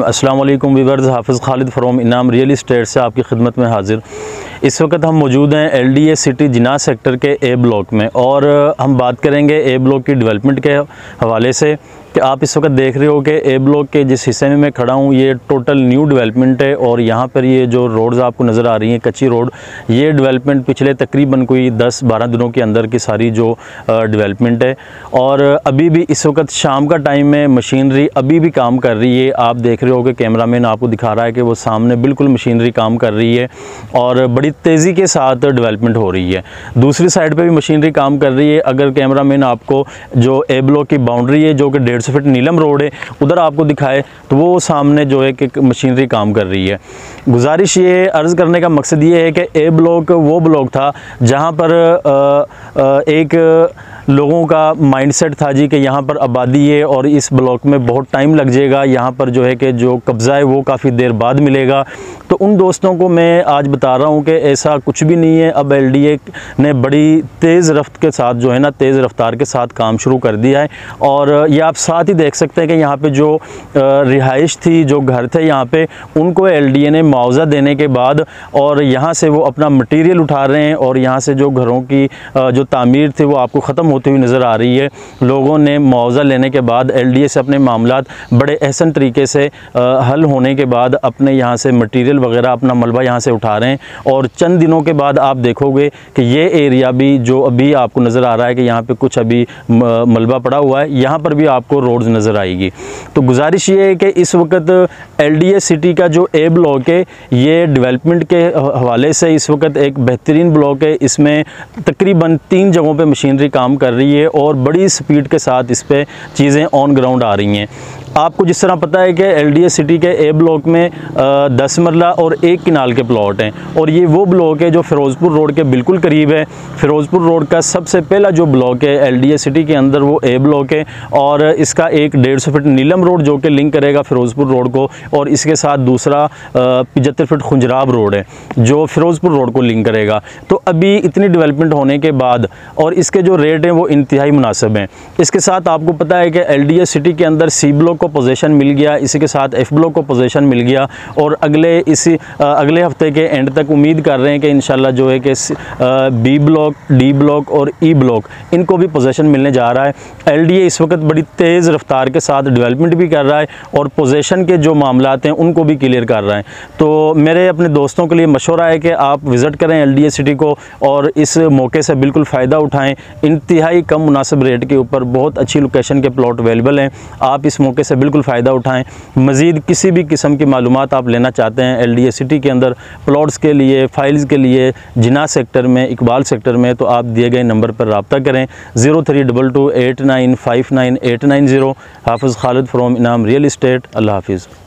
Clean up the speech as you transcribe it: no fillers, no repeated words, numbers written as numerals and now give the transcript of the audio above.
अस्सलाम वालेकुम वीवर्स, हाफिज़ खालिद फ्रॉम इनाम रियल इस्टेट से आपकी खिदमत में हाजिर। इस वक्त हम मौजूद हैं LDA सिटी जिन्ना सेक्टर के A ब्लॉक में और हम बात करेंगे A ब्लॉक की डेवलपमेंट के हवाले से कि आप इस वक्त देख रहे हो कि A ब्लॉक के जिस हिस्से में मैं खड़ा हूँ ये टोटल न्यू डेवलपमेंट है और यहाँ पर ये जो रोड्स आपको नज़र आ रही हैं कच्ची रोड, ये डेवलपमेंट पिछले तकरीबन कोई 10-12 दिनों के अंदर की सारी जो डेवलपमेंट है। और अभी भी इस वक्त शाम का टाइम है, मशीनरी अभी भी काम कर रही है। आप देख रहे हो कि कैमरामैन आपको दिखा रहा है कि वो सामने बिल्कुल मशीनरी काम कर रही है और बड़ी तेज़ी के साथ डेवलपमेंट हो रही है। दूसरी साइड पे भी मशीनरी काम कर रही है। अगर कैमरामैन आपको जो A ब्लॉक की बाउंड्री है जो कि 150 फीट नीलम रोड है उधर आपको दिखाए तो वो सामने जो है कि मशीनरी काम कर रही है। गुजारिश ये अर्ज़ करने का मकसद ये है कि A ब्लॉक वो ब्लॉक था जहाँ पर एक लोगों का माइंडसेट था जी कि यहाँ पर आबादी है और इस ब्लॉक में बहुत टाइम लग जाएगा, यहाँ पर जो है कि जो कब्ज़ा है वो काफ़ी देर बाद मिलेगा। तो उन दोस्तों को मैं आज बता रहा हूँ कि ऐसा कुछ भी नहीं है। अब LDA ने बड़ी तेज़ रफ्त के साथ जो है ना, तेज़ रफ्तार के साथ काम शुरू कर दिया है। और ये आप साथ ही देख सकते हैं कि यहाँ पे जो रिहाइश थी, जो घर थे यहाँ पे, उनको LDA ने मुआवजा देने के बाद और यहाँ से वो अपना मटीरियल उठा रहे हैं और यहाँ से जो घरों की जो तामीर थी वो आपको ख़त्म होती हुई नज़र आ रही है। लोगों ने मुआवजा लेने के बाद LDA से अपने मामलात बड़े एहसन तरीके से हल होने के बाद अपने यहाँ से मटीरियल वगैरह, अपना मलबा यहाँ से उठा रहे हैं। और चंद दिनों के बाद आप देखोगे कि ये एरिया भी जो अभी आपको नज़र आ रहा है कि यहाँ पे कुछ अभी मलबा पड़ा हुआ है, यहाँ पर भी आपको रोड्स नज़र आएगी। तो गुजारिश ये है कि इस वक्त LDA सिटी का जो A ब्लॉक है ये डेवलपमेंट के हवाले से इस वक्त एक बेहतरीन ब्लॉक है। इसमें तकरीबन 3 जगहों पे मशीनरी काम कर रही है और बड़ी स्पीड के साथ इस पे चीज़ें ऑन ग्राउंड आ रही हैं। आपको जिस तरह पता है कि LDA सिटी के A ब्लॉक में 10 मरला और 1 किनाल के प्लॉट हैं और ये वो ब्लॉक है जो फ़िरोज़पुर रोड के बिल्कुल करीब है। फ़िरोज़पुर रोड का सबसे पहला जो ब्लॉक है LDA सिटी के अंदर वो A ब्लॉक है और इसका एक 150 फीट नीलम रोड जो कि लिंक करेगा फ़िरोज़पुर रोड को, और इसके साथ दूसरा 75 फीट खुंजराब रोड है जो फ़िरोज़पुर रोड को लिंक करेगा। तो अभी इतनी डेवलपमेंट होने के बाद और इसके जो रेट हैं वो इंतहाई मुनासिब हैं। इसके साथ आपको पता है कि LDA सिटी के अंदर C ब्लॉक को पोजीशन मिल गया, इसी के साथ F ब्लॉक को पोजीशन मिल गया और अगले हफ्ते के एंड तक उम्मीद कर रहे हैं कि इंशाल्लाह जो है कि B ब्लॉक, D ब्लॉक और E ब्लॉक इनको भी पोजीशन मिलने जा रहा है। LDA इस वक्त बड़ी तेज़ रफ्तार के साथ डेवलपमेंट भी कर रहा है और पोजीशन के जो मामलात हैं उनको भी क्लियर कर रहा है। तो मेरे अपने दोस्तों के लिए मशवरा है कि आप विज़िट करें LDA सिटी को और इस मौके से बिल्कुल फ़ायदा उठाएँ। इंतहाई कम मुनासिब रेट के ऊपर बहुत अच्छी लोकेशन के प्लॉट अवेलेबल हैं। आप इस मौके से बिल्कुल फ़ायदा उठाएं। मज़ीद किसी भी किस्म की मालूमात आप लेना चाहते हैं LDA सिटी के अंदर प्लॉट्स के लिए, फाइल्स के लिए, जिन्ना सेक्टर में, इकबाल सेक्टर में, तो आप दिए गए नंबर पर रब्ता करें 032289598990। हाफिज़ खालिद फ्रॉम इनाम रियल इस्टेट। अल्लाह हाफिज़।